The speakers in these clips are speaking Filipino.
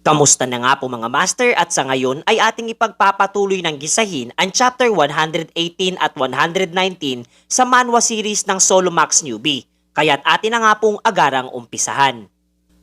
Kamusta na nga po mga master at sa ngayon ay ating ipagpapatuloy ng gisahin ang chapter 118 at 119 sa manhwa series ng Solo Max Newbie, kaya't atin na nga pong agarang umpisahan.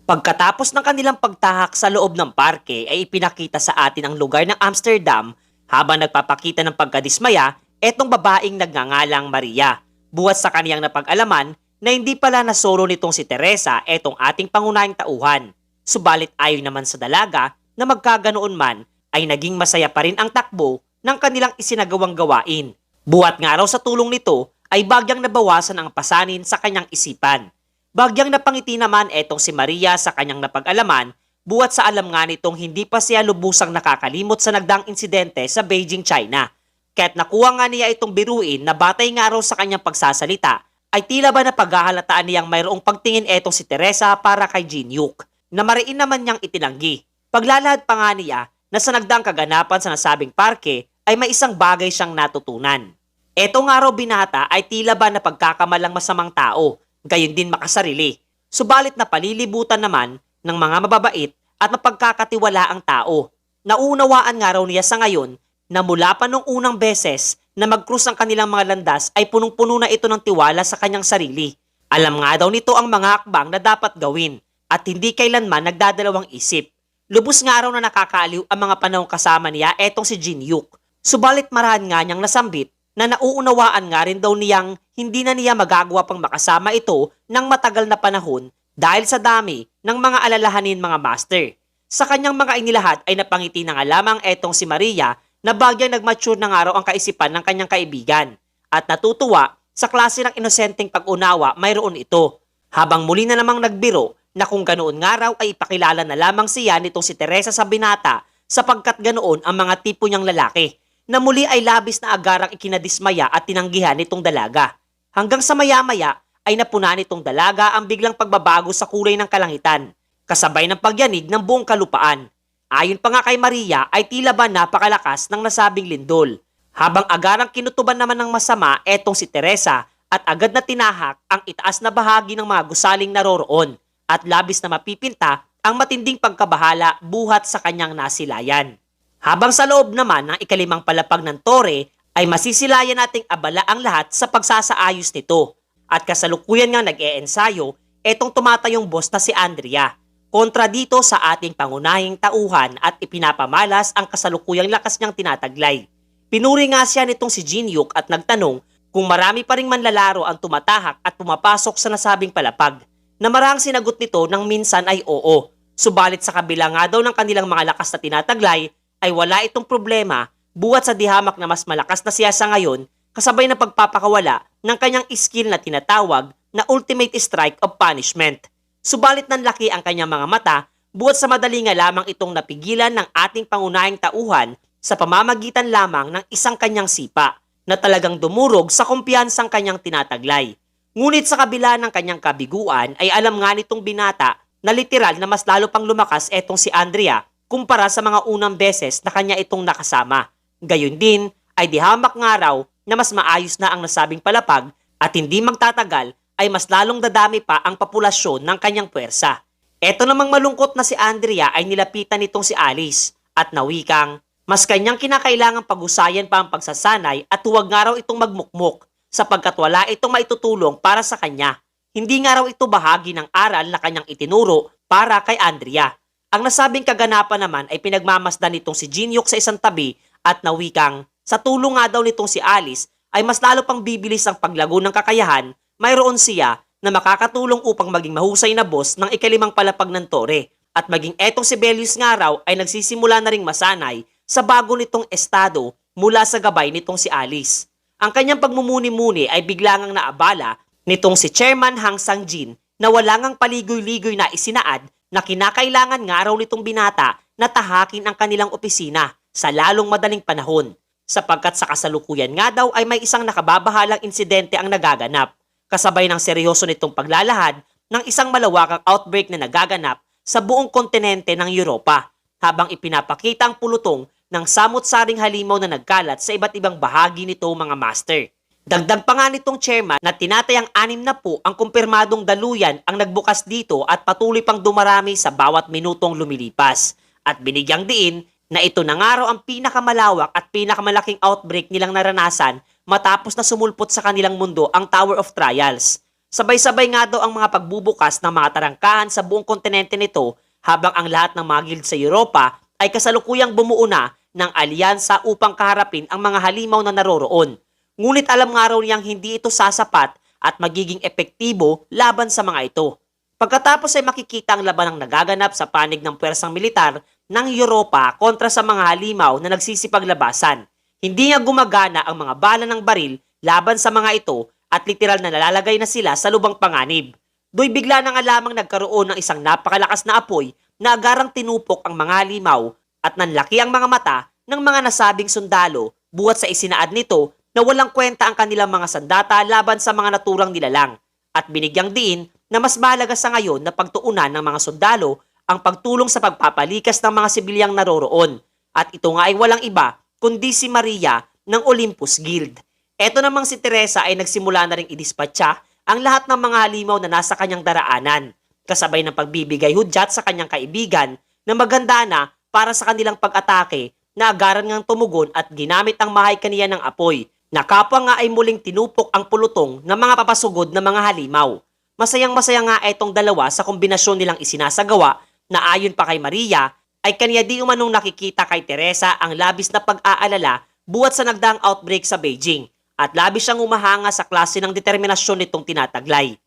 Pagkatapos ng kanilang pagtahak sa loob ng parke ay ipinakita sa atin ang lugar ng Amsterdam habang nagpapakita ng pagkadismaya etong babaeng nagngangalang Maria, buhat sa kaniyang napag-alaman na hindi pala na solo nitong si Teresa etong ating pangunahing tauhan. Subalit ayon naman sa dalaga na magkaganoon man ay naging masaya pa rin ang takbo ng kanilang isinagawang gawain. Buhat nga raw sa tulong nito ay bagyang nabawasan ang pasanin sa kanyang isipan. Bagyang napangiti naman etong si Maria sa kanyang napag-alaman buhat sa alam nga nitong hindi pa siya lubusang nakakalimot sa nagdaang insidente sa Beijing, China. Kaya't nakuha nga niya itong biruin na batay nga raw sa kanyang pagsasalita ay tila ba na paghahalataan niyang mayroong pagtingin etong si Teresa para kay Jin-Hyuk na mariin naman niyang itinanggi. Paglalahad pa nga niya na sa nagdaang kaganapan sa nasabing parke ay may isang bagay siyang natutunan. Eto nga raw binata ay tila ba na pagkakamalang masamang tao, gayon din makasarili. Subalit na palilibutan naman ng mga mababait at mapagkakatiwalaang tao. Naunawaan nga raw niya sa ngayon na mula pa nung unang beses na mag-cruise ang kanilang mga landas ay punong-puno na ito ng tiwala sa kanyang sarili. Alam nga daw nito ang mga hakbang na dapat gawin at hindi kailanman nagdadalawang isip. Lubos nga raw na nakakaaliw ang mga panahong kasama niya etong si Jin-Hyuk. Subalit marahan nga niyang nasambit na nauunawaan nga rin daw niyang hindi na niya magagawa pang makasama ito ng matagal na panahon dahil sa dami ng mga alalahanin mga master. Sa kanyang mga inilahat ay napangiti na nga lamang etong si Maria na bagyang nagmature na nga raw ang kaisipan ng kanyang kaibigan at natutuwa sa klase ng inosenteng pag-unawa mayroon ito. Habang muli na namang nagbiro na kung ganoon nga raw ay ipakilala na lamang siya nitong si Teresa sa binata sapagkat ganoon ang mga tipo niyang lalaki na muli ay labis na agarang ikinadismaya at tinanggihan nitong dalaga. Hanggang sa maya-maya ay napuna nitong dalaga ang biglang pagbabago sa kulay ng kalangitan, kasabay ng pagyanig ng buong kalupaan. Ayon pa nga kay Maria ay tila ba napakalakas ng nasabing lindol. Habang agarang kinutuban naman ng masama etong si Teresa at agad na tinahak ang itaas na bahagi ng mga gusaling naroroon at labis na mapipinta ang matinding pagkabahala buhat sa kanyang nasilayan. Habang sa loob naman ng ikalimang palapag ng tore ay masisilayan nating abala ang lahat sa pagsasaayos nito. At kasalukuyan nga nag-e-ensayo etong tumatayong boss na si Andrea. Kontra dito sa ating pangunahing tauhan at ipinapamalas ang kasalukuyang lakas niyang tinataglay. Pinuri nga siya nitong si Jin-Hyuk at nagtanong kung marami pa ring manlalaro ang tumatahak at pumapasok sa nasabing palapag. Na marang sinagot nito nang minsan ay oo. Subalit sa kabila nga daw ng kanilang mga lakas na tinataglay ay wala itong problema buhat sa dihamak na mas malakas na siya sa ngayon kasabay na pagpapakawala ng kanyang skill na tinatawag na ultimate strike of punishment. Subalit nanlaki ang kanyang mga mata buhat sa madali nga lamang itong napigilan ng ating pangunahing tauhan sa pamamagitan lamang ng isang kanyang sipa na talagang dumurog sa kumpiyansang kanyang tinataglay. Ngunit sa kabila ng kanyang kabiguan ay alam nga nitong binata na literal na mas lalo pang lumakas etong si Andrea kumpara sa mga unang beses na kanya itong nakasama. Gayon din ay dihamak nga raw na mas maayos na ang nasabing palapag at hindi magtatagal ay mas lalong dadami pa ang populasyon ng kanyang puwersa. Eto namang malungkot na si Andrea ay nilapitan nitong si Alice at nawikang mas kanyang kinakailangang pag-usayan pa ang pagsasanay at huwag nga raw itong magmukmok sapagkat wala itong maitutulong para sa kanya. Hindi nga raw ito bahagi ng aral na kanyang itinuro para kay Andrea. Ang nasabing kaganapan naman ay pinagmamasdan nitong si Jin-Hyuk sa isang tabi at nawikang sa tulong nga daw nitong si Alice ay mas lalo pang bibilis ang paglago ng kakayahan, mayroon siya na makakatulong upang maging mahusay na boss ng ikalimang palapag ng tore. At maging etong si Belius nga raw ay nagsisimula na ring masanay sa bago nitong estado mula sa gabay nitong si Alice. Ang kanyang pagmumuni-muni ay biglangang naabala nitong si Chairman Hang Sang-jin na wala ngang paligoy-ligoy na isinaad na kinakailangan nga raw nitong binata na tahakin ang kanilang opisina sa lalong madaling panahon. Sapagkat sa kasalukuyan nga daw ay may isang nakababahalang insidente ang nagaganap, kasabay ng seryoso nitong paglalahad ng isang malawakang outbreak na nagaganap sa buong kontinente ng Europa, habang ipinapakita ang pulutong ng samot-saring halimaw na nagkalat sa iba't ibang bahagi nito mga master. Dagdag pa nga nitong chairman na tinatayang 6 na po ang kumpirmadong daluyan ang nagbukas dito at patuloy pang dumarami sa bawat minutong lumilipas. At binigyang diin na ito na nga raw ang pinakamalawak at pinakamalaking outbreak nilang naranasan matapos na sumulpot sa kanilang mundo ang Tower of Trials. Sabay-sabay nga daw ang mga pagbubukas ng mga tarangkahan sa buong kontinente nito habang ang lahat ng mga guild sa Europa ay kasalukuyang bumuo na ng alyansa upang kaharapin ang mga halimaw na naroroon. Ngunit alam nga raw niyang hindi ito sasapat at magiging epektibo laban sa mga ito. Pagkatapos ay makikita ang labanang nagaganap sa panig ng puwersang militar ng Europa kontra sa mga halimaw na nagsisipaglabasan. Hindi nga gumagana ang mga bala ng baril laban sa mga ito at literal na nalalagay na sila sa lubang panganib. Do'y bigla na nga lamang nagkaroon ng isang napakalakas na apoy na agarang tinupok ang mga halimaw at nanlaki ang mga mata ng mga nasabing sundalo buhat sa isinaad nito na walang kwenta ang kanilang mga sandata laban sa mga naturang nilalang at binigyang diin na mas mahalaga sa ngayon na pagtuunan ng mga sundalo ang pagtulong sa pagpapalikas ng mga sibilyang naroroon at ito nga ay walang iba kundi si Maria ng Olympus Guild. Eto namang si Teresa ay nagsimula na ring idispatcha ang lahat ng mga halimaw na nasa kanyang daraanan kasabay ng pagbibigay hudyat sa kanyang kaibigan na maganda na para sa kanilang pag-atake na agaran ngang tumugon at ginamit ang mahay kaniya ng apoy na kapwa nga ay muling tinupok ang pulutong ng mga papasugod na mga halimaw. Masayang-masaya nga itong dalawa sa kombinasyon nilang isinasagawa na ayon pa kay Maria ay kaniya di umanong nakikita kay Teresa ang labis na pag-aalala buhat sa nagdaang outbreak sa Beijing at labis siyang umahanga sa klase ng determinasyon nitong tinataglay.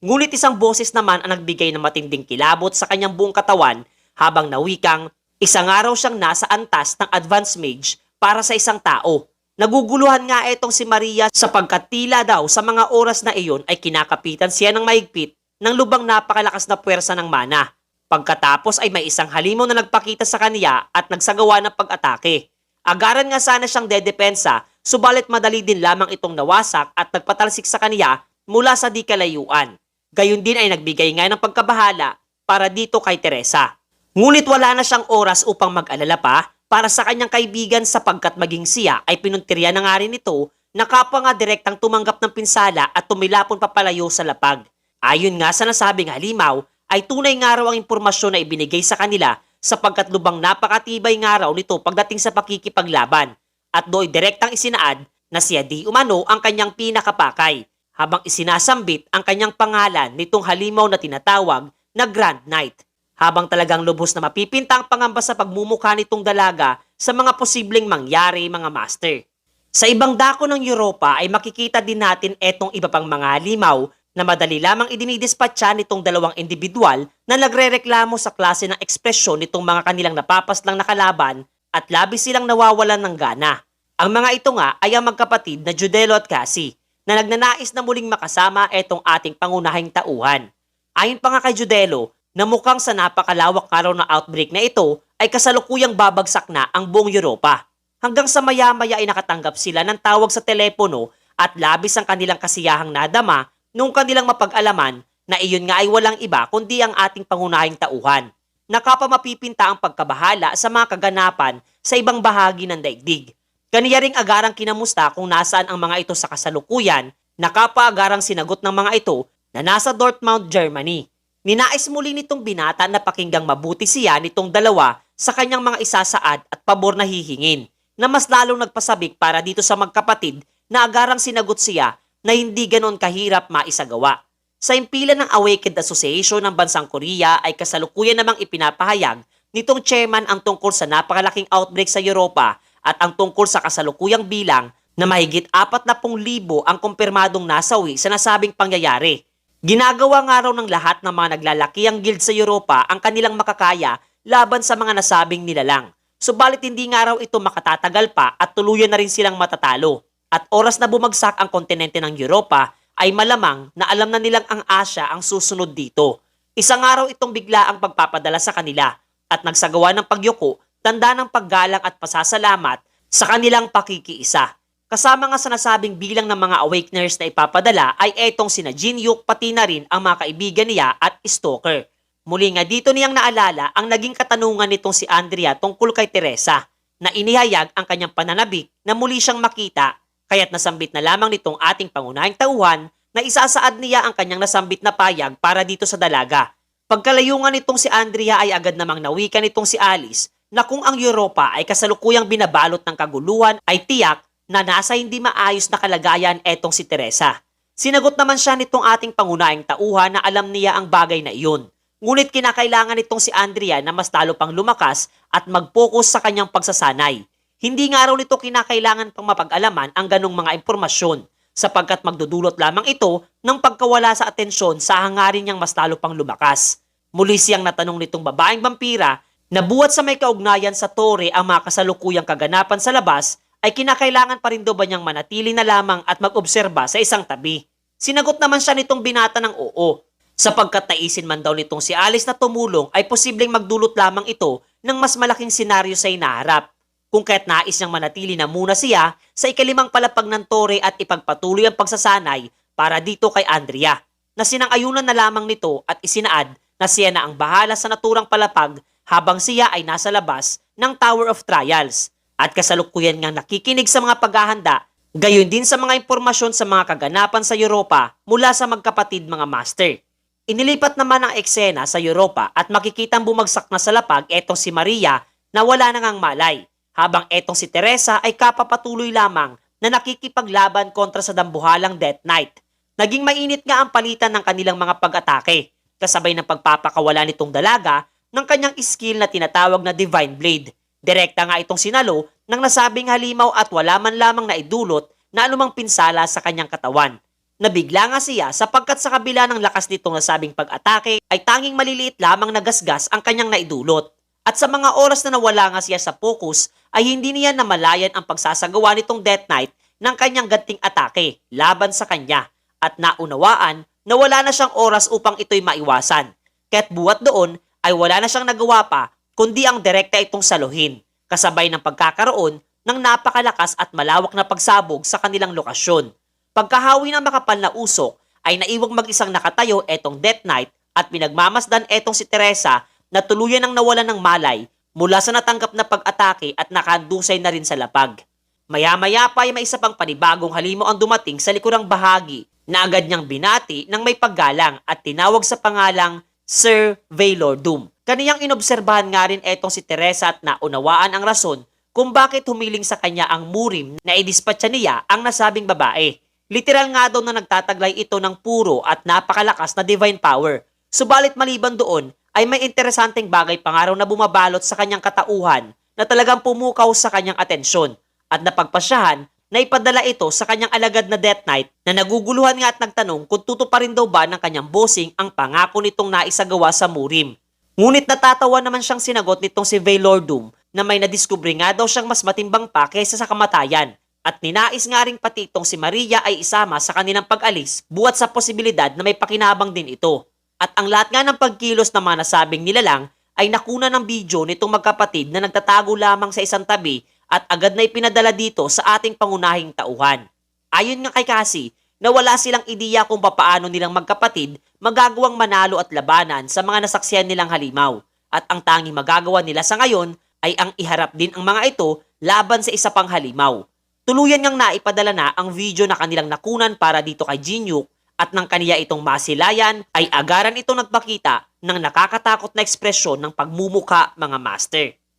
Ngunit isang boses naman ang nagbigay ng matinding kilabot sa kanyang buong katawan habang nawikang isang araw siyang nasa antas ng advanced mage para sa isang tao. Naguguluhan nga itong si Maria sapagkat tila daw sa mga oras na iyon ay kinakapitan siya ng mahigpit ng lubang napakalakas na puwersa ng mana. Pagkatapos ay may isang halimaw na nagpakita sa kaniya at nagsagawa ng pag-atake. Agaran nga sana siyang dedepensa, subalit madali din lamang itong nawasak at nagpatalsik sa kaniya mula sa di kalayuan. Gayon din ay nagbigay nga ng pagkabahala para dito kay Teresa. Ngunit wala na siyang oras upang mag-alala pa para sa kanyang kaibigan sapagkat maging siya ay pinuntirya na nga rin ito na kapwa nga direktang tumanggap ng pinsala at tumilapon papalayo sa lapag. Ayon nga sa nasabing halimaw, ay tunay nga raw ang impormasyon na ibinigay sa kanila sapagkat lubang napakatibay nga raw nito pagdating sa pakikipaglaban at do'y direktang isinaad na siya di umano ang kanyang pinakapakay habang isinasambit ang kanyang pangalan nitong halimaw na tinatawag na Grand Knight. Habang talagang lubos na mapipinta ang pangamba sa pagmumukha nitong dalaga sa mga posibleng mangyari mga master. Sa ibang dako ng Europa ay makikita din natin etong iba pang mga halimaw na madali lamang idinidispatcha nitong dalawang individual na nagrereklamo sa klase ng ekspresyon nitong mga kanilang napapaslang na kalaban at labis silang nawawalan ng gana. Ang mga ito nga ay ang magkapatid na Judelo at Cassie na nagnanais na muling makasama etong ating pangunahing tauhan. Ayon pa nga kay Judelo, na mukhang sa napakalawak araw na outbreak na ito ay kasalukuyang babagsak na ang buong Europa. Hanggang sa maya-maya ay nakatanggap sila ng tawag sa telepono at labis ang kanilang kasiyahang nadama nung kanilang mapag-alaman na iyon nga ay walang iba kundi ang ating pangunahing tauhan. Nakapamapipinta ang pagkabahala sa mga kaganapan sa ibang bahagi ng daigdig. Kaniya ring agarang kinamusta kung nasaan ang mga ito sa kasalukuyan, nakapaagarang sinagot ng mga ito na nasa Dortmund, Germany. Ninais muli nitong binata na pakinggang mabuti siya nitong dalawa sa kanyang mga isasaad at pabor na hihingin na mas lalong nagpasabik para dito sa magkapatid na agarang sinagot siya na hindi ganon kahirap maisagawa. Sa impilan ng Awakened Association ng Bansang Korea ay kasalukuyan namang ipinapahayag nitong chairman ang tungkol sa napakalaking outbreak sa Europa at ang tungkol sa kasalukuyang bilang na mahigit 40,000 ang kumpirmadong nasawi sa nasabing pangyayari. Ginagawa nga raw ng lahat ng mga naglalakiang guild sa Europa ang kanilang makakaya laban sa mga nasabing nilalang. Subalit hindi nga raw ito makatatagal pa at tuluyan na rin silang matatalo. At oras na bumagsak ang kontinente ng Europa ay malamang na alam na nilang ang Asia ang susunod dito. Isang araw itong bigla ang pagpapadala sa kanila at nagsagawa ng pagyuko, tanda ng paggalang at pasasalamat sa kanilang pakikiisa. Kasama nga sa nasabing bilang ng mga awakeners na ipapadala ay etong sina Jinyuk pati na rin ang mga kaibigan niya at stalker. Muli nga dito niyang naalala ang naging katanungan nitong si Andrea tungkol kay Teresa na inihayag ang kanyang pananabik na muli siyang makita kaya't nasambit na lamang nitong ating pangunahing tauhan na isasaad niya ang kanyang nasambit na payag para dito sa dalaga. Pagkalayungan nitong si Andrea ay agad namang nawikan nitong si Alice na kung ang Europa ay kasalukuyang binabalot ng kaguluhan ay tiyak na nasa hindi maayos na kalagayan etong si Teresa. Sinagot naman siya nitong ating pangunahing tauhan na alam niya ang bagay na iyon. Ngunit kinakailangan nitong si Andrea na mas lalo pang lumakas at mag-focus sa kanyang pagsasanay. Hindi nga raw nito kinakailangan pang mapag-alaman ang ganong mga impormasyon sapagkat magdudulot lamang ito ng pagkawala sa atensyon sa hangarin niyang mas lalo pang lumakas. Muli siyang natanong nitong babaeng vampira na buwat sa may kaugnayan sa tore ang mga kasalukuyang kaganapan sa labas ay kinakailangan pa rin daw ba niyang manatili na lamang at mag-obserba sa isang tabi. Sinagot naman siya nitong binata ng oo sapagkat naisin man daw nitong si Alice na tumulong ay posibleng magdulot lamang ito ng mas malaking senaryo sa inaharap. Kung kaya't nais niyang manatili na muna siya sa ikalimang palapag ng tore at ipagpatuloy ang pagsasanay para dito kay Andrea, na sinang-ayunan na lamang nito at isinaad na siya na ang bahala sa naturang palapag habang siya ay nasa labas ng Tower of Trials at kasalukuyan ngang nakikinig sa mga paghahanda, gayon din sa mga impormasyon sa mga kaganapan sa Europa mula sa magkapatid mga master. Inilipat naman ang eksena sa Europa at makikitang bumagsak na sa lapag etong si Maria na wala nang malay, habang etong si Teresa ay kapapatuloy lamang na nakikipaglaban kontra sa dambuhalang Death Knight. Naging mainit nga ang palitan ng kanilang mga pag-atake, kasabay ng pagpapakawala nitong dalaga ng kanyang skill na tinatawag na Divine Blade. Direkta nga itong sinalo ng nasabing halimaw at wala man lamang na idulot na anumang pinsala sa kanyang katawan. Nabigla nga siya sapagkat sa kabila ng lakas nitong nasabing pag-atake ay tanging maliliit lamang na gasgas ang kanyang naidulot. At sa mga oras na nawala nga siya sa focus ay hindi niya namalayan ang pagsasagawa nitong Death Knight ng kanyang ganting atake laban sa kanya at naunawaan na wala na siyang oras upang ito'y maiwasan. Kaya't buwat doon ay wala na siyang nagawa pa kundi ang direkta itong saluhin kasabay ng pagkakaroon ng napakalakas at malawak na pagsabog sa kanilang lokasyon. Pagkahawi ng makapal na usok ay naiwang mag-isang nakatayo etong Death Knight at pinagmamasdan etong si Teresa na tuluyan ang nawalan ng malay mula sa natanggap na pag-atake at nakandusay na rin sa lapag. Maya-maya pa ay may isa pang panibagong halimaw ang dumating sa likurang bahagi na agad niyang binati ng may paggalang at tinawag sa pangalang Sir Vaylor Doom. Kaniyang inobserbahan nga rin etong si Teresa at naunawaan ang rason kung bakit humiling sa kanya ang murim na idispatcha niya ang nasabing babae. Literal nga daw na nagtataglay ito ng puro at napakalakas na divine power. Subalit maliban doon, ay may interesanteng bagay pang araw na bumabalot sa kanyang katauhan na talagang pumukaw sa kanyang atensyon at napagpasyahan na ipadala ito sa kanyang alagad na Death Knight na naguguluhan nga at nagtanong kung tutuparin daw ba ng kanyang bossing ang pangako nitong naisagawa sa murim. Ngunit natatawa naman siyang sinagot nitong si Vaylor Doom na may nadiskubre nga daw siyang mas matimbang pa kaysa sa kamatayan at ninais nga ring pati itong si Maria ay isama sa kanilang pag-alis buwat sa posibilidad na may pakinabang din ito. At ang lahat nga ng pagkilos na mga nasabing nilalang ay nakuna ng video nitong magkapatid na nagtatago lamang sa isang tabi at agad na ipinadala dito sa ating pangunahing tauhan. Ayon nga kay Cassie, na wala silang ideya kung papaano nilang magkapatid magagawang manalo at labanan sa mga nasaksihan nilang halimaw. At ang tanging magagawa nila sa ngayon ay ang iharap din ang mga ito laban sa isa pang halimaw. Tuluyan ngang naipadala na ang video na kanilang nakunan para dito kay Jinyuk at nang kaniya itong masilayan ay agaran itong nagpakita ng nakakatakot na ekspresyon ng pagmumuka mga master.